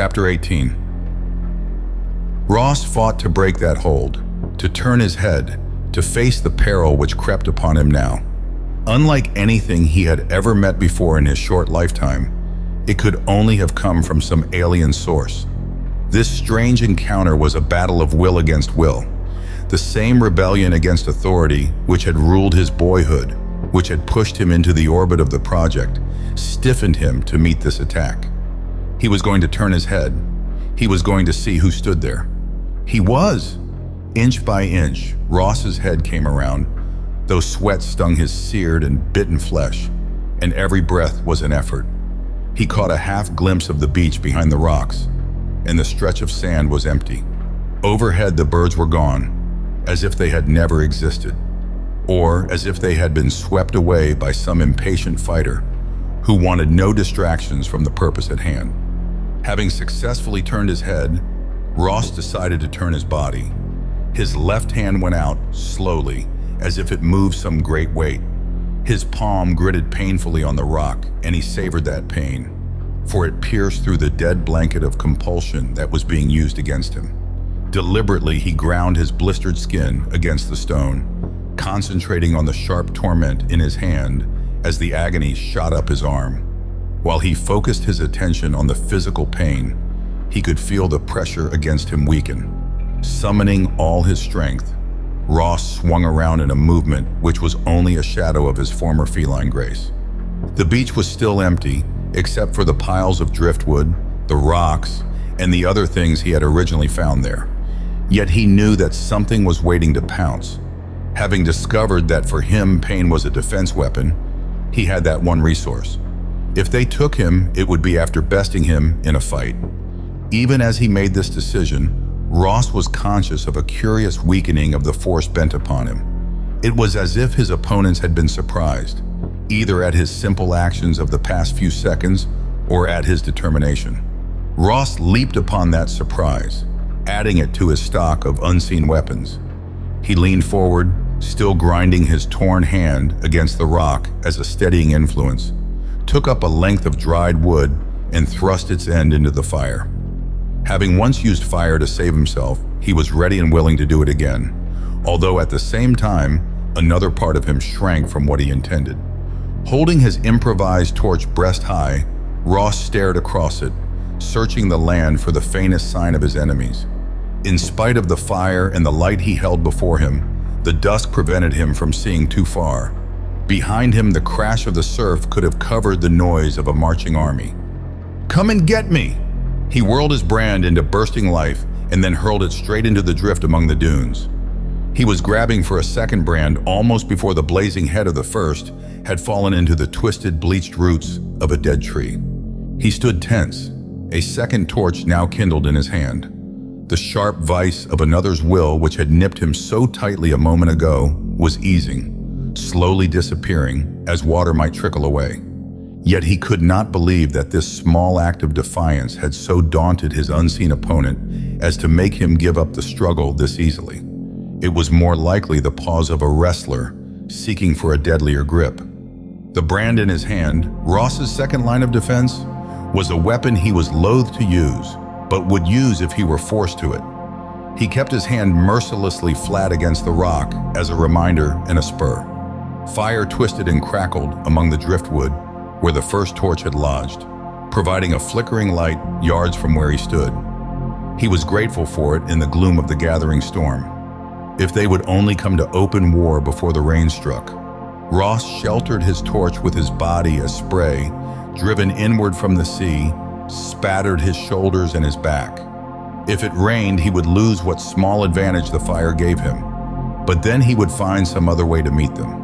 Chapter 18. Ross fought to break that hold, to turn his head, to face the peril which crept upon him now. Unlike anything he had ever met before in his short lifetime, it could only have come from some alien source. This strange encounter was a battle of will against will, the same rebellion against authority which had ruled his boyhood, which had pushed him into the orbit of the project, stiffened him to meet this attack. He was going to turn his head. He was going to see who stood there. He was! Inch by inch, Ross's head came around, though sweat stung his seared and bitten flesh, and every breath was an effort. He caught a half glimpse of the beach behind the rocks, and the stretch of sand was empty. Overhead, the birds were gone, as if they had never existed, or as if they had been swept away by some impatient fighter who wanted no distractions from the purpose at hand. Having successfully turned his head, Ross decided to turn his body. His left hand went out slowly, as if it moved some great weight. His palm gritted painfully on the rock, and he savored that pain, for it pierced through the dead blanket of compulsion that was being used against him. Deliberately, he ground his blistered skin against the stone, concentrating on the sharp torment in his hand as the agony shot up his arm. While he focused his attention on the physical pain, he could feel the pressure against him weaken. Summoning all his strength, Ross swung around in a movement which was only a shadow of his former feline grace. The beach was still empty, except for the piles of driftwood, the rocks, and the other things he had originally found there. Yet he knew that something was waiting to pounce. Having discovered that for him pain was a defense weapon, he had that one resource. If they took him, it would be after besting him in a fight. Even as he made this decision, Ross was conscious of a curious weakening of the force bent upon him. It was as if his opponents had been surprised, either at his simple actions of the past few seconds or at his determination. Ross leaped upon that surprise, adding it to his stock of unseen weapons. He leaned forward, still grinding his torn hand against the rock as a steadying influence, took up a length of dried wood and thrust its end into the fire. Having once used fire to save himself, he was ready and willing to do it again, although at the same time, another part of him shrank from what he intended. Holding his improvised torch breast high, Ross stared across it, searching the land for the faintest sign of his enemies. In spite of the fire and the light he held before him, the dusk prevented him from seeing too far. Behind him, the crash of the surf could have covered the noise of a marching army. "Come and get me!" He whirled his brand into bursting life and then hurled it straight into the drift among the dunes. He was grabbing for a second brand almost before the blazing head of the first had fallen into the twisted, bleached roots of a dead tree. He stood tense, a second torch now kindled in his hand. The sharp vice of another's will, which had nipped him so tightly a moment ago, was easing, slowly disappearing as water might trickle away. Yet he could not believe that this small act of defiance had so daunted his unseen opponent as to make him give up the struggle this easily. It was more likely the pause of a wrestler seeking for a deadlier grip. The brand in his hand, Ross's second line of defense, was a weapon he was loath to use, but would use if he were forced to it. He kept his hand mercilessly flat against the rock as a reminder and a spur. Fire twisted and crackled among the driftwood where the first torch had lodged, providing a flickering light yards from where he stood. He was grateful for it in the gloom of the gathering storm. If they would only come to open war before the rain struck. Ross sheltered his torch with his body as spray, driven inward from the sea, spattered his shoulders and his back. If it rained, he would lose what small advantage the fire gave him, but then he would find some other way to meet them.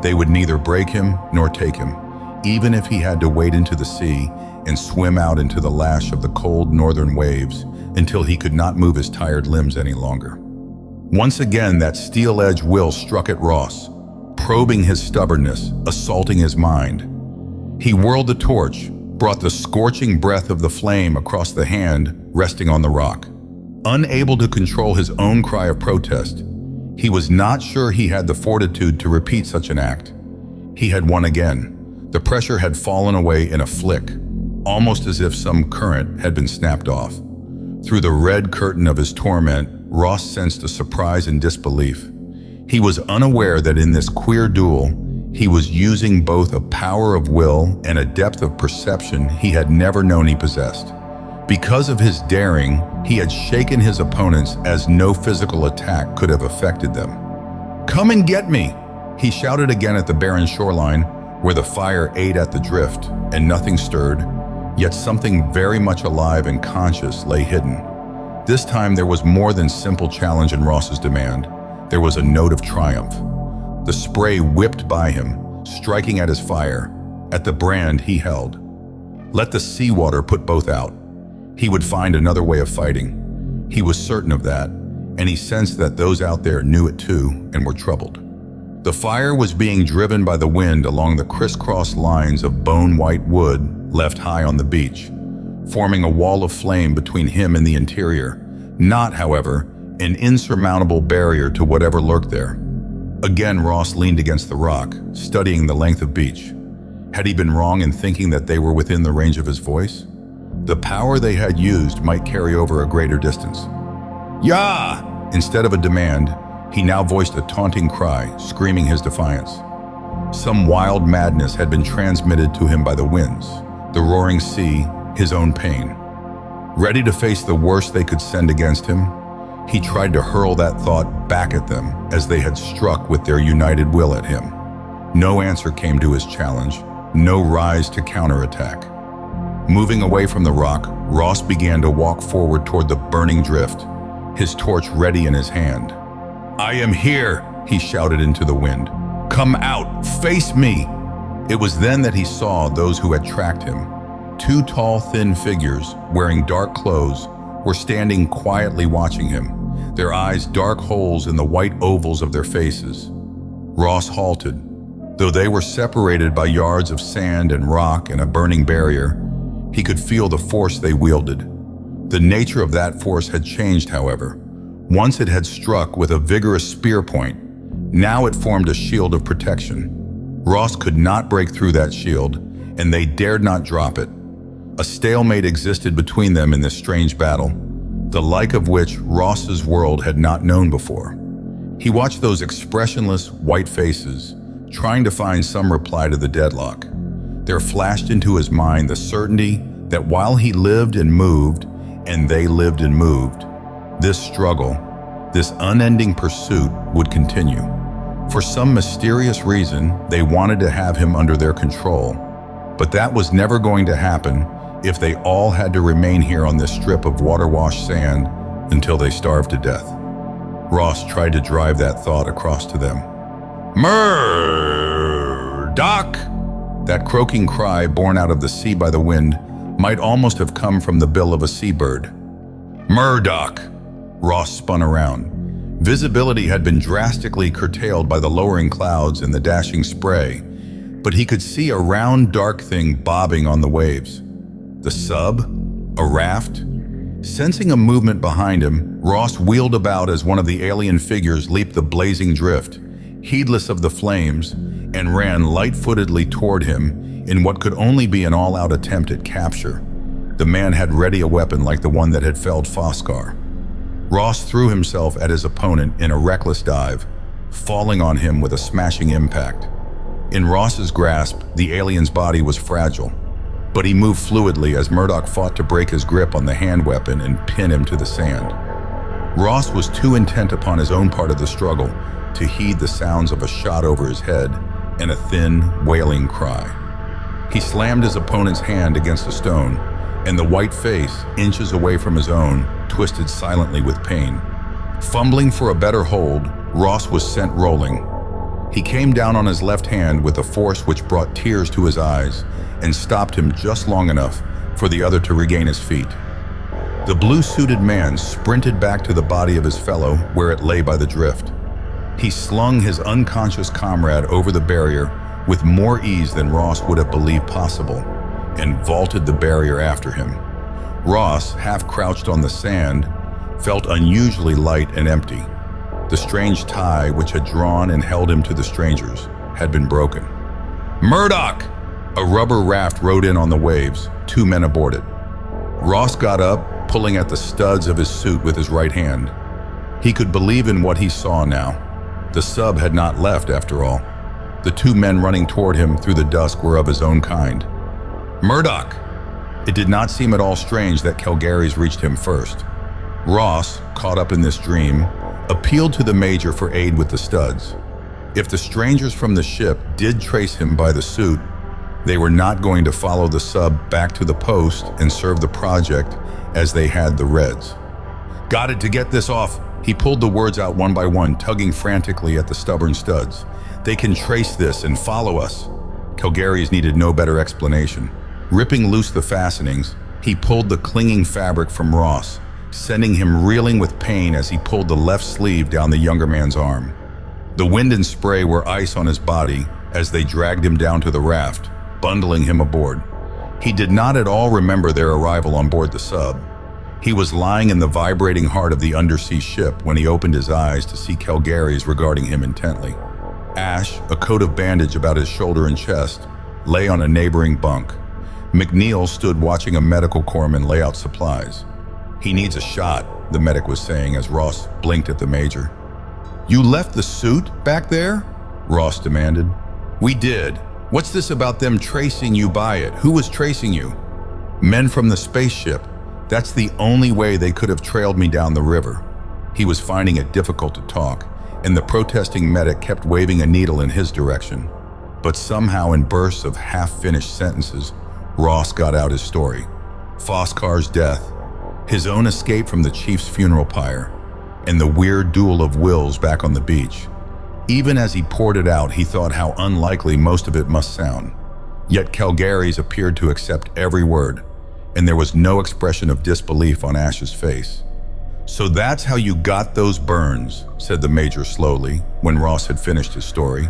They would neither break him nor take him, even if he had to wade into the sea and swim out into the lash of the cold northern waves until he could not move his tired limbs any longer. Once again, that steel-edged will struck at Ross, probing his stubbornness, assaulting his mind. He whirled the torch, brought the scorching breath of the flame across the hand resting on the rock. Unable to control his own cry of protest, he was not sure he had the fortitude to repeat such an act. He had won again. The pressure had fallen away in a flick. almost as if some current had been snapped off. Through the red curtain of his torment, Ross sensed a surprise and disbelief. He was unaware that in this queer duel, he was using both a power of will and a depth of perception he had never known he possessed. Because of his daring, he had shaken his opponents as no physical attack could have affected them. "Come and get me!" he shouted again at the barren shoreline, where the fire ate at the drift and nothing stirred, yet something very much alive and conscious lay hidden. This time there was more than simple challenge in Ross's demand. There was a note of triumph. The spray whipped by him, striking at his fire, at the brand he held. Let the seawater put both out. He would find another way of fighting. He was certain of that, and he sensed that those out there knew it too and were troubled. The fire was being driven by the wind along the crisscross lines of bone-white wood left high on the beach, forming a wall of flame between him and the interior, not, however, an insurmountable barrier to whatever lurked there. Again, Ross leaned against the rock, studying the length of beach. Had he been wrong in thinking that they were within the range of his voice? The power they had used might carry over a greater distance. "Yah!" Instead of a demand, he now voiced a taunting cry, screaming his defiance. Some wild madness had been transmitted to him by the winds, the roaring sea, his own pain. Ready to face the worst they could send against him, he tried to hurl that thought back at them as they had struck with their united will at him. No answer came to his challenge, no rise to counterattack. Moving away from the rock, Ross began to walk forward toward the burning drift, his torch ready in his hand. "I am here," he shouted into the wind. "Come out, face me!" It was then that he saw those who had tracked him. Two tall, thin figures, wearing dark clothes, were standing quietly watching him, their eyes dark holes in the white ovals of their faces. Ross halted. Though they were separated by yards of sand and rock and a burning barrier, he could feel the force they wielded. The nature of that force had changed, however. Once it had struck with a vigorous spear point, now it formed a shield of protection. Ross could not break through that shield, and they dared not drop it. A stalemate existed between them in this strange battle, the like of which Ross's world had not known before. He watched those expressionless, white faces, trying to find some reply to the deadlock. There flashed into his mind the certainty that while he lived and moved, and they lived and moved, this struggle, this unending pursuit would continue. For some mysterious reason, they wanted to have him under their control. But that was never going to happen if they all had to remain here on this strip of water-washed sand until they starved to death. Ross tried to drive that thought across to them. "Murdock!" That croaking cry, borne out of the sea by the wind, might almost have come from the bill of a seabird. "Murdock!" Ross spun around. Visibility had been drastically curtailed by the lowering clouds and the dashing spray, but he could see a round, dark thing bobbing on the waves. The sub? A raft? Sensing a movement behind him, Ross wheeled about as one of the alien figures leaped the blazing drift, heedless of the flames, and ran light-footedly toward him in what could only be an all-out attempt at capture. The man had ready a weapon like the one that had felled Foskar. Ross threw himself at his opponent in a reckless dive, falling on him with a smashing impact. In Ross's grasp, the alien's body was fragile, but he moved fluidly as Murdock fought to break his grip on the hand weapon and pin him to the sand. Ross was too intent upon his own part of the struggle to heed the sounds of a shot over his head and a thin, wailing cry. He slammed his opponent's hand against a stone, and the white face, inches away from his own, twisted silently with pain. Fumbling for a better hold, Ross was sent rolling. He came down on his left hand with a force which brought tears to his eyes and stopped him just long enough for the other to regain his feet. The blue-suited man sprinted back to the body of his fellow where it lay by the drift. He slung his unconscious comrade over the barrier with more ease than Ross would have believed possible, and vaulted the barrier after him. Ross, half crouched on the sand, felt unusually light and empty. The strange tie which had drawn and held him to the strangers had been broken. "Murdock!" A rubber raft rode in on the waves. 2 men aboard it. Ross got up, pulling at the studs of his suit with his right hand. He could believe in what he saw now. The sub had not left after all. The 2 men running toward him through the dusk were of his own kind. Murdock! It did not seem at all strange that Kelgarries reached him first. Ross, caught up in this dream, appealed to the Major for aid with the studs. If the strangers from the ship did trace him by the suit, they were not going to follow the sub back to the post and serve the project as they had the Reds. Got it to get this off. He pulled the words out one by one, tugging frantically at the stubborn studs. They can trace this and follow us. Kelgarries needed no better explanation. Ripping loose the fastenings, he pulled the clinging fabric from Ross, sending him reeling with pain as he pulled the left sleeve down the younger man's arm. The wind and spray were ice on his body as they dragged him down to the raft, bundling him aboard. He did not at all remember their arrival on board the sub. He was lying in the vibrating heart of the undersea ship when he opened his eyes to see Kelgarries regarding him intently. Ash, a coat of bandage about his shoulder and chest, lay on a neighboring bunk. McNeil stood watching a medical corpsman lay out supplies. He needs a shot, the medic was saying as Ross blinked at the Major. You left the suit back there? Ross demanded. We did. What's this about them tracing you by it? Who was tracing you? Men from the spaceship. That's the only way they could have trailed me down the river. He was finding it difficult to talk, and the protesting medic kept waving a needle in his direction. But somehow in bursts of half-finished sentences, Ross got out his story. Foscar's death, his own escape from the chief's funeral pyre, and the weird duel of wills back on the beach. Even as he poured it out, he thought how unlikely most of it must sound. Yet Kelgarries appeared to accept every word, and there was no expression of disbelief on Ash's face. So that's how you got those burns, said the Major slowly, when Ross had finished his story.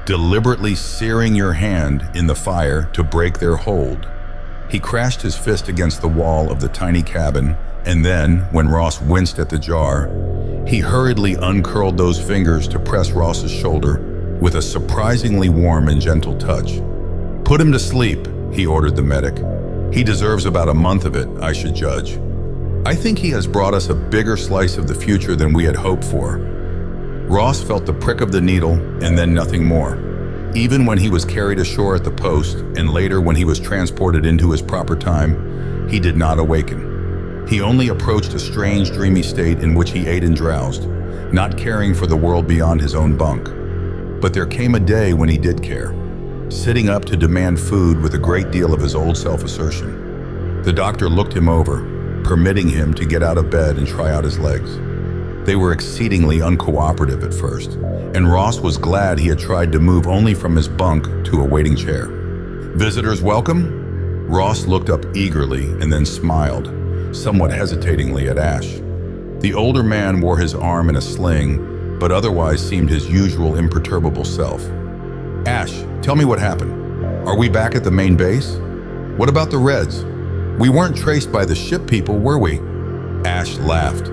Deliberately searing your hand in the fire to break their hold. He crashed his fist against the wall of the tiny cabin, and then, when Ross winced at the jar, he hurriedly uncurled those fingers to press Ross's shoulder with a surprisingly warm and gentle touch. Put him to sleep, he ordered the medic. He deserves about a month of it, I should judge. I think he has brought us a bigger slice of the future than we had hoped for. Ross felt the prick of the needle and then nothing more. Even when he was carried ashore at the post and later when he was transported into his proper time, he did not awaken. He only approached a strange, dreamy state in which he ate and drowsed, not caring for the world beyond his own bunk. But there came a day when he did care, sitting up to demand food with a great deal of his old self-assertion. The doctor looked him over, permitting him to get out of bed and try out his legs. They were exceedingly uncooperative at first, and Ross was glad he had tried to move only from his bunk to a waiting chair. Visitors welcome? Ross looked up eagerly and then smiled, somewhat hesitatingly at Ash. The older man wore his arm in a sling, but otherwise seemed his usual imperturbable self. Ash, tell me what happened. Are we back at the main base? What about the Reds? We weren't traced by the ship people, were we? Ash laughed.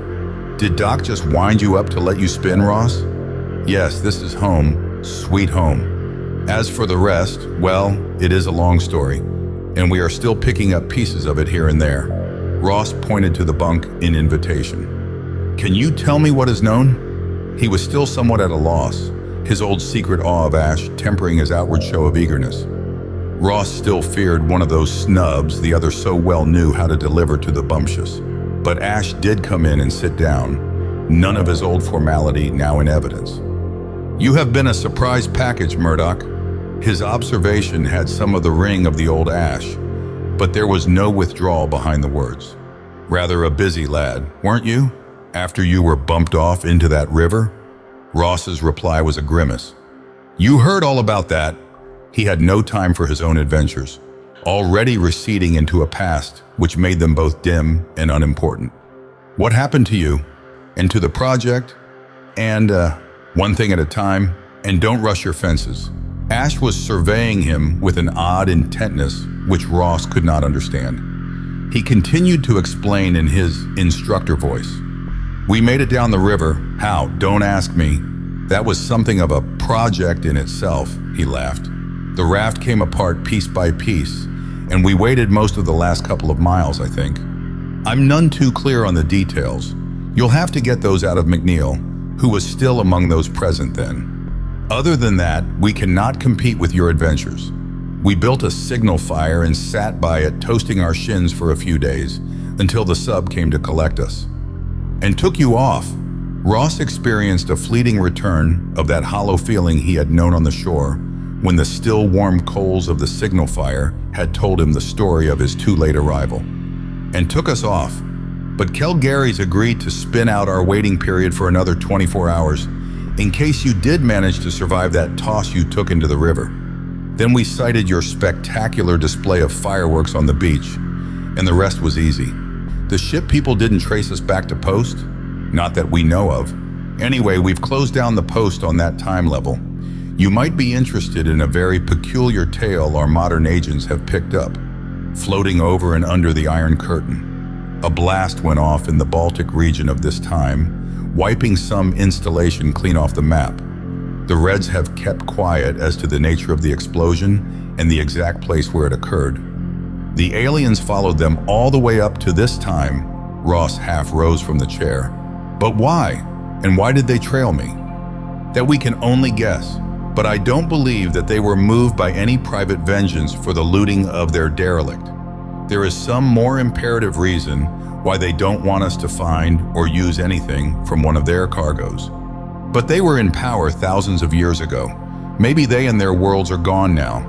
Did Doc just wind you up to let you spin, Ross? Yes, this is home, sweet home. As for the rest, well, it is a long story, and we are still picking up pieces of it here and there. Ross pointed to the bunk in invitation. Can you tell me what is known? He was still somewhat at a loss, his old secret awe of Ash tempering his outward show of eagerness. Ross still feared one of those snubs the other so well knew how to deliver to the bumptious. But Ash did come in and sit down, none of his old formality now in evidence. You have been a surprise package, Murdock. His observation had some of the ring of the old Ash, but there was no withdrawal behind the words. Rather a busy lad, weren't you, after you were bumped off into that river? Ross's reply was a grimace. You heard all about that. He had no time for his own adventures, already receding into a past which made them both dim and unimportant. What happened to you? And to the project? And one thing at a time, and don't rush your fences. Ash was surveying him with an odd intentness which Ross could not understand. He continued to explain in his instructor voice. We made it down the river. How? Don't ask me. That was something of a project in itself, he laughed. The raft came apart piece by piece, and we waited most of the last couple of miles, I think. I'm none too clear on the details. You'll have to get those out of McNeil, who was still among those present then. Other than that, we cannot compete with your adventures. We built a signal fire and sat by it, toasting our shins for a few days, until the sub came to collect us. And took you off. Ross experienced a fleeting return of that hollow feeling he had known on the shore when the still warm coals of the signal fire had told him the story of his too late arrival. And took us off. But Kelgarries agreed to spin out our waiting period for another 24 hours in case you did manage to survive that toss you took into the river. Then we sighted your spectacular display of fireworks on the beach, and the rest was easy. The ship people didn't trace us back to post, not that we know of. Anyway, we've closed down the post on that time level. You might be interested in a very peculiar tale our modern agents have picked up, floating over and under the Iron Curtain. A blast went off in the Baltic region of this time, wiping some installation clean off the map. The Reds have kept quiet as to the nature of the explosion and the exact place where it occurred. The aliens followed them all the way up to this time. Ross half rose from the chair. But why? And why did they trail me? That we can only guess, but I don't believe that they were moved by any private vengeance for the looting of their derelict. There is some more imperative reason why they don't want us to find or use anything from one of their cargoes. But they were in power thousands of years ago. Maybe they and their worlds are gone now.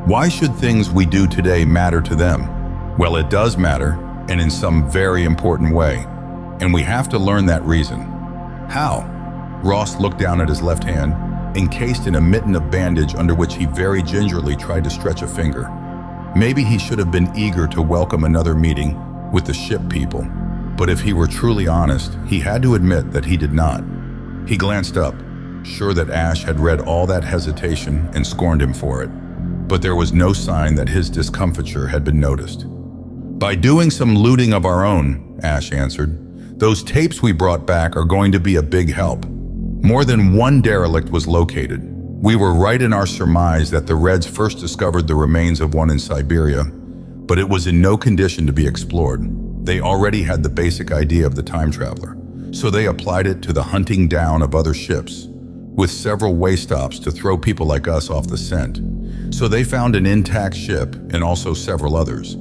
Why should things we do today matter to them? Well, it does matter, and in some very important way. And we have to learn that reason. How? Ross looked down at his left hand, encased in a mitten of bandage under which he very gingerly tried to stretch a finger. Maybe he should have been eager to welcome another meeting with the ship people. But if he were truly honest, he had to admit that he did not. He glanced up, sure that Ash had read all that hesitation and scorned him for it. But there was no sign that his discomfiture had been noticed. By doing some looting of our own, Ash answered. Those tapes we brought back are going to be a big help. More than one derelict was located. We were right in our surmise that the Reds first discovered the remains of one in Siberia, but it was in no condition to be explored. They already had the basic idea of the time traveler, so they applied it to the hunting down of other ships, with several way stops to throw people like us off the scent. So they found an intact ship and also several others.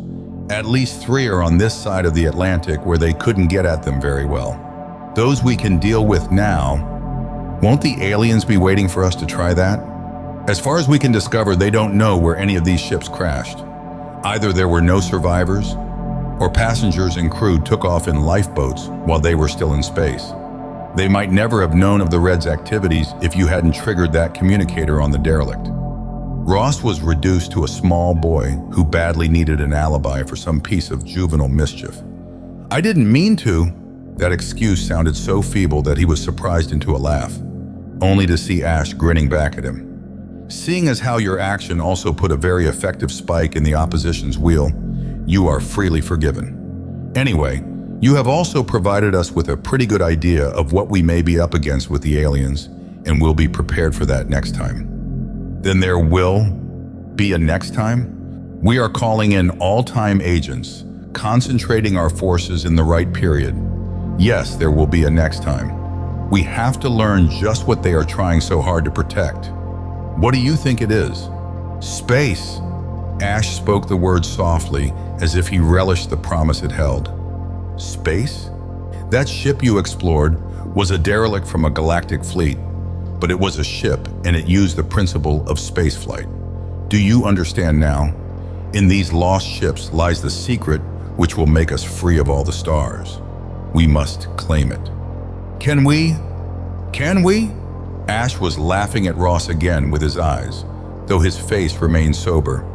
At least 3 are on this side of the Atlantic where they couldn't get at them very well. Those we can deal with now. Won't the aliens be waiting for us to try that? As far as we can discover, they don't know where any of these ships crashed. Either there were no survivors, or passengers and crew took off in lifeboats while they were still in space. They might never have known of the Reds' activities if you hadn't triggered that communicator on the derelict. Ross was reduced to a small boy who badly needed an alibi for some piece of juvenile mischief. I didn't mean to. That excuse sounded so feeble that he was surprised into a laugh, only to see Ash grinning back at him. Seeing as how your action also put a very effective spike in the opposition's wheel, you are freely forgiven. Anyway, you have also provided us with a pretty good idea of what we may be up against with the aliens, and we'll be prepared for that next time. Then there will be a next time? We are calling in all-time agents, concentrating our forces in the right period. Yes, there will be a next time. We have to learn just what they are trying so hard to protect. What do you think it is? Space. Ash spoke the word softly, as if he relished the promise it held. Space? That ship you explored was a derelict from a galactic fleet, but it was a ship and it used the principle of spaceflight. Do you understand now? In these lost ships lies the secret which will make us free of all the stars. We must claim it. Can we? Can we? Ash was laughing at Ross again with his eyes, though his face remained sober.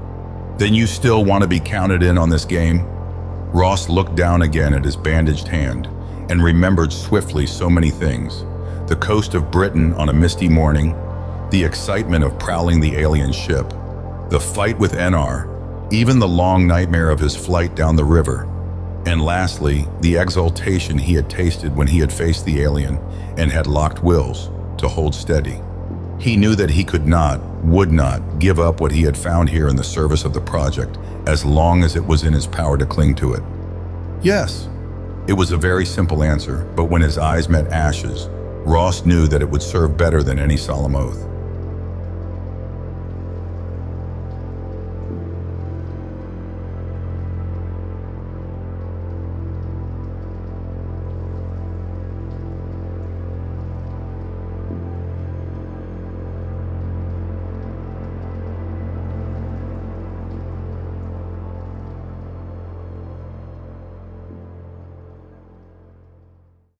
Then you still want to be counted in on this game? Ross looked down again at his bandaged hand and remembered swiftly so many things. The coast of Britain on a misty morning, the excitement of prowling the alien ship, the fight with NR, even the long nightmare of his flight down the river, and lastly, the exultation he had tasted when he had faced the alien and had locked wills to hold steady. He knew that he could not, would not, give up what he had found here in the service of the project as long as it was in his power to cling to it. Yes. It was a very simple answer, but when his eyes met Ash's, Ross knew that it would serve better than any solemn oath.